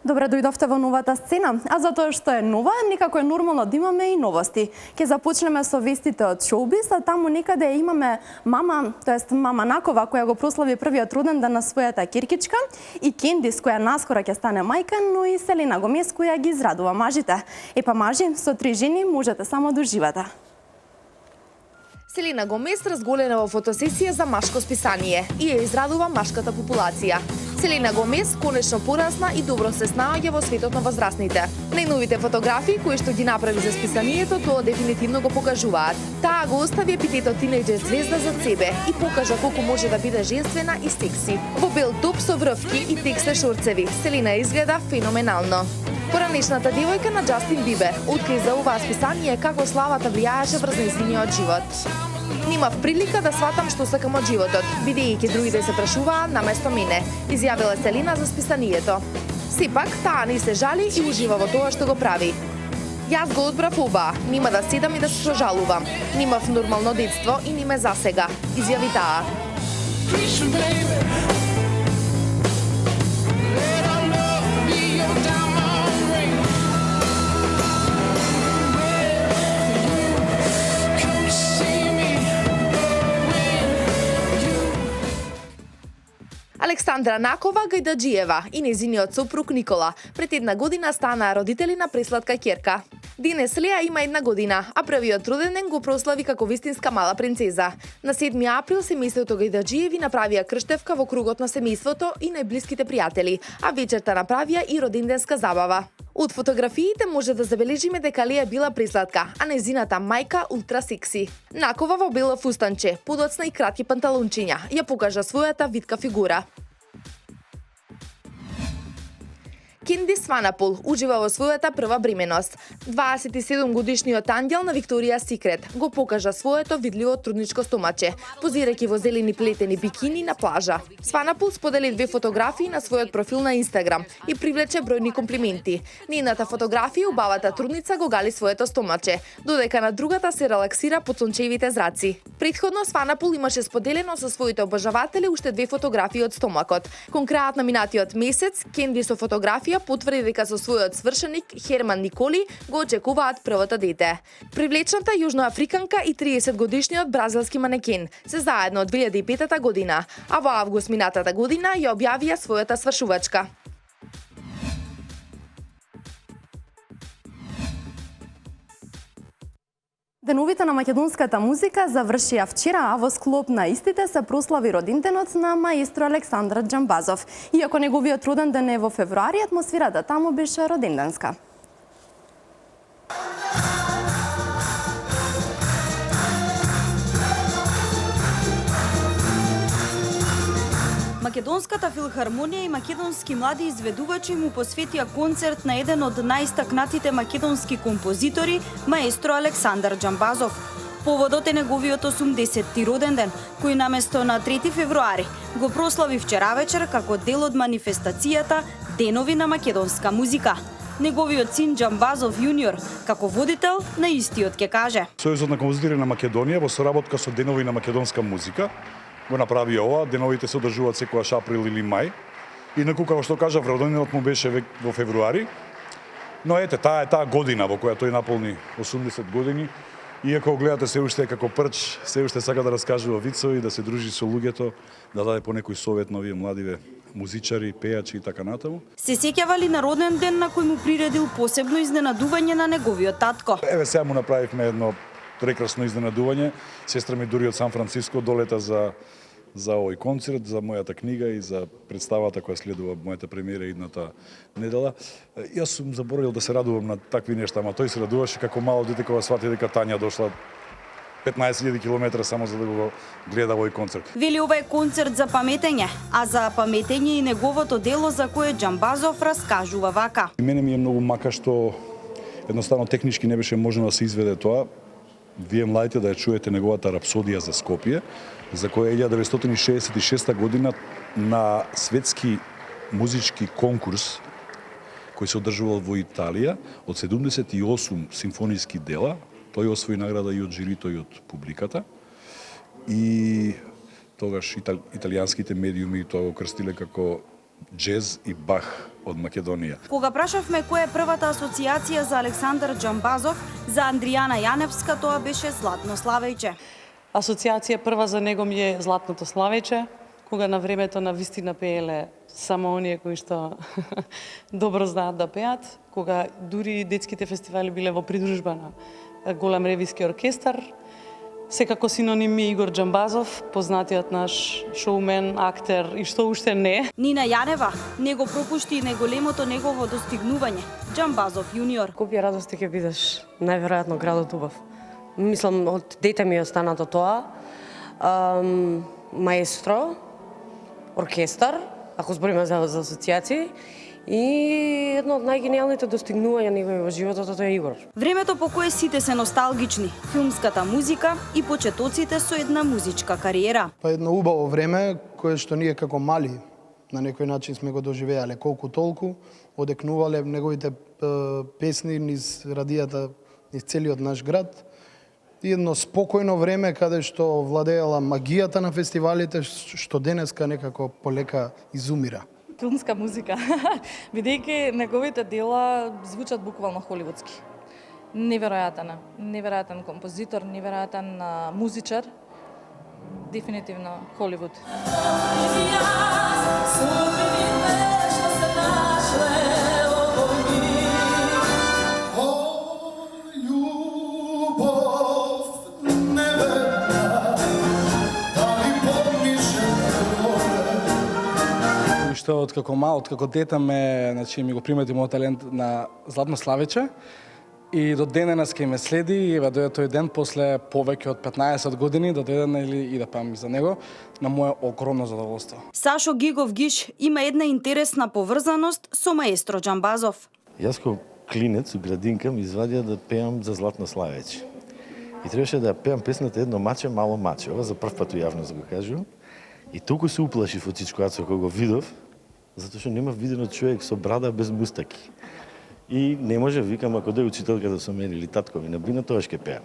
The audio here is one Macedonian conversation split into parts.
Добре дојдовте во новата сцена, а затоа што е нова, некако е нормално да имаме и новости. Ке започнеме со вестите од шоубиз, а таму некаде имаме мама, тоест мама Накова, која го прослави првиот роденден на својата киркичка, и Кендис, која наскоро ќе стане мајка, но и Селена Гомес, која ги израдува мажите. Епа мажи, со 3 жени можете само да уживате. Селена Гомес разголена во фотосесија за машко списание и ја израдува машката популација. Селена Гомес конечно порасна и добро се снаоѓа во светот на возрастните. Најновите фотографии кои што ги направи за списанието тоа дефинитивно го покажуваат. Таа го остави епитетот тинејџер звезда за себе и покажа колку може да биде женствена и секси. Во бел топ со врвки и тексте шорцеви, Селена изгледа феноменално. Поранешната девојка на Џастин Бибер откри за оваа списание како славата влијаеше врз нејзиниот живот. Немав прилика да сватам што сакам од животот, бидејќи другите се прашуваа наместо мене, изјавила Селена за списанието. Сепак, таа не се жали и ужива во тоа што го прави. Јас го одбрав оба, нема да седам и да се сожалувам. Немав нормално детство и не ме засега, изјави таа. Александра Накова Гајдаджиева и нејзиниот сопруг Никола пред 1 година станаа родители на пресладка ќерка. Денес Леа има 1 година, а првиот роденден го прослави како вистинска мала принцеза. На 7 април семејството Гајдаджиеви направија крштевка во кругот на семејството и најблиските пријатели, а вечерта направија и роденденска забава. Од фотографиите може да забележиме дека Леа била пресладка, а нејзината мајка ултра секси. Накова во бело фустанче, подоцна и кратки панталончиња, ја покажа својата витка фигура. Кендис Сванапул ужива во својата прва бременост. 27 годишниот ангел на Викторија Секрет го покажа своето видливо трудничко стомаче, позирајќи во зелени плетени бикини на плажа. Сванапул сподели 2 фотографии на својот профил на Инстаграм и привлече бројни комплименти. На едната фотографија убавата трудница го гали своето стомаче, додека на другата се релаксира под сончевите зраци. Претходно Сванапул имаше споделено со своите обожаватели уште 2 фотографии од стомакот. Кон крајот на минатиот месец, Кендис со фотографија потврди дека со својот свршеник Херман Николи го очекуваат првото дете. Привлечната јужноафриканка и 30 годишниот бразилски манекен се заедно од 2005 година, а во август минатата година ја објавија својата свршувачка. Деновите на македонската музика завршија вчера, а во склоп на истите се прослави роденденот на маестро Александра Џамбазов. Иако неговиот роденден е во февруари, атмосферата таму беше роденденска. Македонската филхармонија и македонски млади изведувачи му посветија концерт на еден од најстакнатите македонски композитори, маестро Александар Џамбазов. Поводот е неговиот 80-ти роденден, кој наместо на 3 февруари го прослави вчера вечер како дел од манифестацијата Денови на македонска музика. Неговиот син Џамбазов јуниор, како водител на истиот ќе каже: Сојузот на композитори на Македонија во соработка со Денови на македонска музика го направи ова. Деновите се одржуваат секојаш април или мај. Инаку, како што кажав, роденденот му беше во февруари. Но ете, таа е таа година во која тој наполни 80 години. Иако гледате се уште како прч, се уште сака да раскажува вицови, да се дружи со луѓето, да даде по некој совет на овие младиве музичари, пејачи и така натаму. Се сеќава ли на роден ден на кој му приредил посебно изненадување на неговиот татко? Еве сега му направивме едно прекрасно изненадување. Сестра ми дури од Сан Франциско долета за овој концерт, за мојата книга и за представата која следува мојата премиера идната недела. Јас сум заборавил да се радувам на такви нешта, ама тој се радуваше како мало дете кога свати дека Тања дошла 15.000 километра само за да го гледа овој концерт. Вели ова е концерт за паметење, а за паметење и неговото дело за кое Џамбазов раскажува вака. И мене ми е многу мака што едноставно технички не беше можно да се изведе тоа. Вие младите да ја чуете неговата рапсодија за Скопје, за која 1966 година на светски музички конкурс кој се одржувал во Италија, од 78 симфониски дела, тој освои награда и од жирито и од публиката. И тогаш италијанските медиуми тоа го крстиле како джез и Бах од Македонија. Кога прашавме која е првата асоциација за Александар Џамбазов, за Андријана Јаневска тоа беше Златно славејче. Асоциација прва за него ми е Златното славејче, кога на времето на вистина пееле само оние кои што добро знаат да пеат, кога дури детските фестивали биле во придружба на голем ревиски оркестар. Секако синоним ми Игор Џамбазов, познатиот наш шоумен, актер и што уште не. Нина Јанева не го пропушти и неголемото негово достигнување, Џамбазов јуниор. Купија радости ќе бидеш, најверојатно градот убав. Мислам, од дете ми е останато тоа. Маестро, оркестар, ако збориме за асоциации, и едно од најгениалните достигнувања негови во животот тоа е Игор. Времето по кое сите се носталгични, филмската музика и почетоците со една музичка кариера. Па едно убаво време кое што ние како мали на некој начин сме го доживеале колку толку, одекнувале неговите песни низ радијата, низ целиот наш град. И едно спокојно време каде што владеела магијата на фестивалите, што денеска некако полека изумира. Филмска музика, бидејќи неговите дела звучат буквално холивудски. Неверојатен композитор, неверојатен музичар, дефинитивно Холивуд. Што откако дете ми го примети мојот талент на Златно славејче и до денес ке ме следи и еве дојде тој ден после повеќе од 15 години да дојдам и да пеам за него на моје огромно задоволство. Сашо Гигов Гиш има една интересна поврзаност со маестро Џамбазов. Јас како клинец у градинка ми извадија да пеам за Златно славејче. И требаше да ја пеам песната Едно маче, мало маче. Ова за прв пат у јавност го кажувам. И толку се уплашив од Чичко кога го видов, затоа што нема видено човек со брада без мустаки. И не може, викам, ако дој учителката со мене или татко ми на бина, тоа ќе пеам.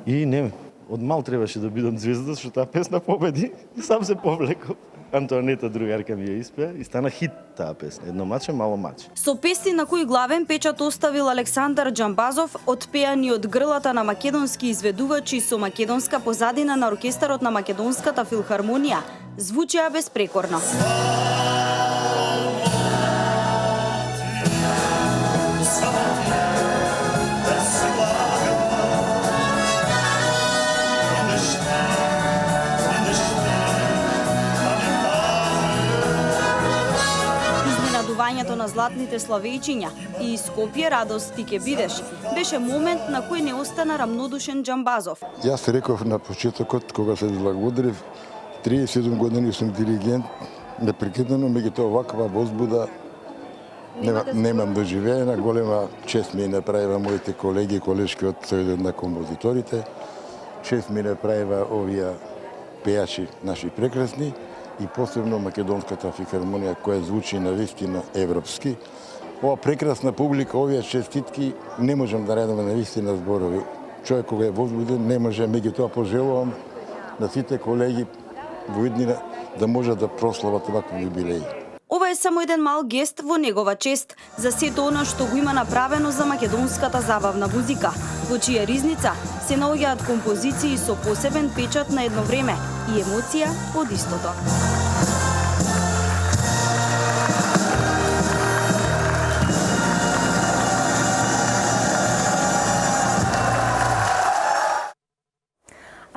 И не, од мал требаше да бидам звезда, што таа песна победи. И сам се повлеков. Антоанета, другарка ми ја испеа и стана хит таа песна. Едно маче, мало маче. Со песни на кои главен печат оставил Александар Џамбазов, отпеани од грлата на македонски изведувачи со македонска позадина на оркестарот на Македонската филхармонија, звучеа безпрекорно. Изненадувањето на златните славејчиња и Скопје радост ти ке бидеш беше момент на кој не остана рамнодушен Џамбазов. Јас реков на почетокот кога се благодарив, 37 години сум диригент, непрекинено, меѓутоа ваква возбуда немам доживеена. Голема чест ми направива моите колеги и колешки од Сојузот на композиторите. Чест ми направива овие пејачи наши прекрасни и посебно Македонската филхармонија која звучи навистина европски. Ова прекрасна публика, овие честитки не можам да наредам навистина зборови. Човек кога е возбуден не може, меѓутоа пожелувам на сите колеги во иднина да може да прослават вакви јубилеи. Ова е само еден мал гест во негова чест за сето она што го има направено за македонската забавна музика, во чија ризница се наоѓаат композиции со посебен печат на едно време и емоција од истото.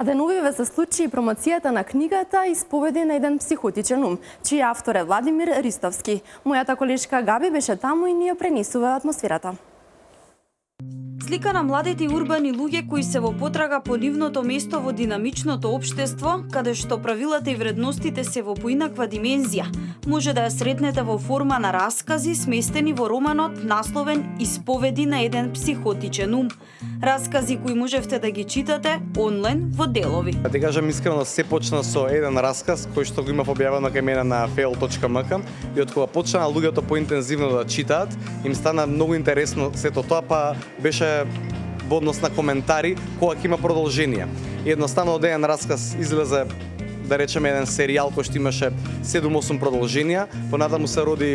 А деновиве се случи и промоцијата на книгата Исповеди на еден психотичен ум, чиј автор е Владимир Ристовски. Мојата колешка Габи беше таму и ни ја пренесува атмосферата. слика на младите и урбани луѓе кои се во потрага по нивното место во динамичното општество, каде што правилата и вредностите се во поинаква димензија. Може да ја сретнете во форма на раскази сместени во романот насловен Исповеди на еден психотичен ум. Раскази кои можевте да ги читате онлайн во делови. Да ти кажам искрено, се почна со еден расказ кој што го имав објавено кај мене на fail.mk и од кога почнаа луѓето поинтензивно да читаат, им стана многу интересно сето тоа, па беше во однос на коментари кога ќе има продолжение. И едноставно од еден расказ излезе, да речеме, еден серијал кој што имаше 7-8 продолженија, понатаму се роди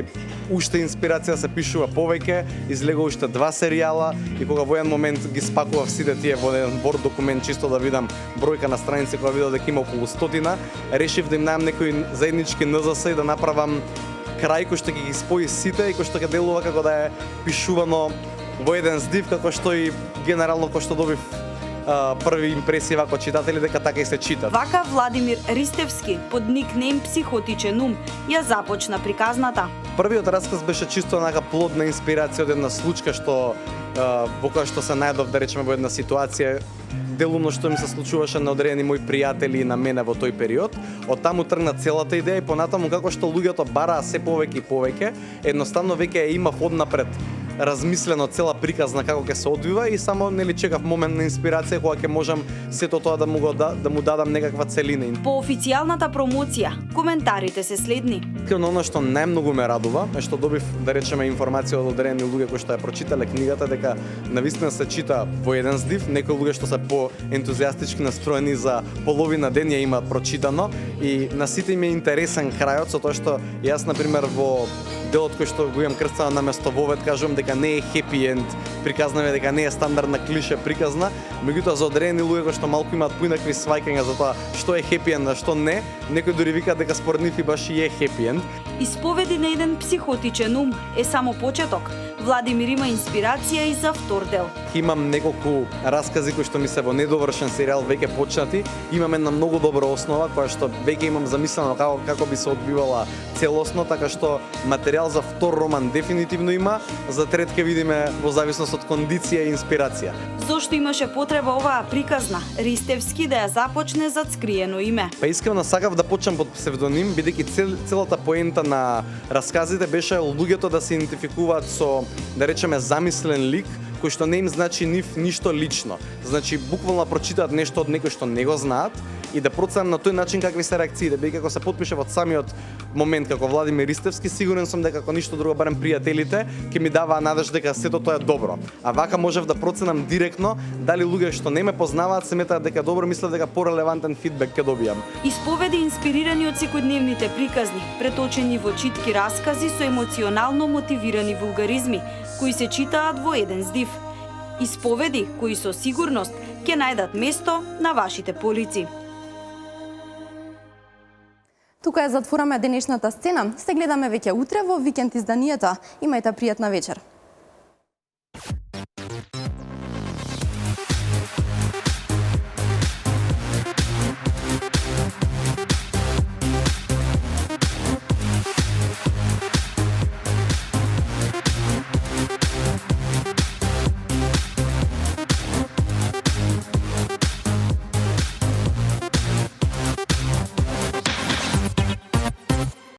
уште инспирација, се пишува повеќе, излега уште 2 серијала и кога во еден момент ги спакував сите тие во еден Word документ чисто да видам бројка на страници, кога видов дека има околу 100, решив да им најам некој заеднички НЗС и да направам крај кој што ќе ги спои сите и кој што ќе делува како да е пишувано во еден здив, како што и генерално кој што добив први импресии вако читатели дека така и се читат. Вака Владимир Ристевски под никнейм Психотичен ум ја започна приказната. Првиот расказ беше чисто онака плодна инспирација од една случка што во која што се најдов, да речеме, во една ситуација делумно што ми се случуваше на одредени мои пријатели и на мене во тој период. Од таму тргна целата идеја и понатаму како што луѓето бараа се повеќе и повеќе, едноставно веќе имав однапред размислено цела приказна како ќе се одвива и само нели чекав момент на инспирација кога ќе можам сето тоа да му дадам некаква целина. По официјалната промоција, коментарите се следни. Искрено она што најмногу ме радува е што добив, да речеме, информација од одредени луѓе кои што ја прочитале книгата дека навистина се чита во еден здив, некои луѓе што се по ентузијастички настроени за половина ден ја имаат прочитано и на сите им е интересен крајот, со тоа што јас на пример во делот кој што го имам крстено на место вовет, кажувам дека не е хепи енд, приказнаме дека не е стандардна клише приказна, меѓутоа за одредени луѓе кои што малку имаат поинакви сваќања за тоа што е хепи енд, а што не, некои дури викаат дека според нив и баш и е хепи енд. Исповеди на еден психотичен ум е само почеток. Владимир има инспирација и за втор дел. Имам неколку раскази кои што ми се во недовршен серијал веќе почнати. Имам една многу добра основа која што веќе имам замислено како би се одбивала целосно, така што материјал за втор роман дефинитивно има, за трет ќе видиме во зависност од кондиција и инспирација. Зошто имаше потреба оваа приказна Ристевски да ја започне зад скриено име? Па искрено сакав да почнам под псевдоним, бидејќи целата поента на расказите беше луѓето да се идентификуваат со, да речеме, замислен лик кој што не им значи нив ништо лично. Значи буквално прочитаат нешто од некој што не го знаат и да проценам на тој начин какви се реакциите, бидејќи ако се потпише од самиот момент како Владимир Ристевски, сигурен сум дека како ништо друго, барем пријателите ќе ми даваа надеж дека сето тоа е добро. А вака можев да проценам директно дали луѓе што не ме познаваат сметаат дека добро, мислат дека порелевантен фидбек ќе добијам. Исповеди инспирирани од секојдневните приказни, преточени во читки раскази со емоционално мотивирани вулгаризми, кои се читаат во еден здив. Исповеди кои со сигурност ќе најдат место на вашите полици. Тука ја затвораме денешната сцена. Се гледаме веќе утре во викенд изданието. Имајте пријатна вечер.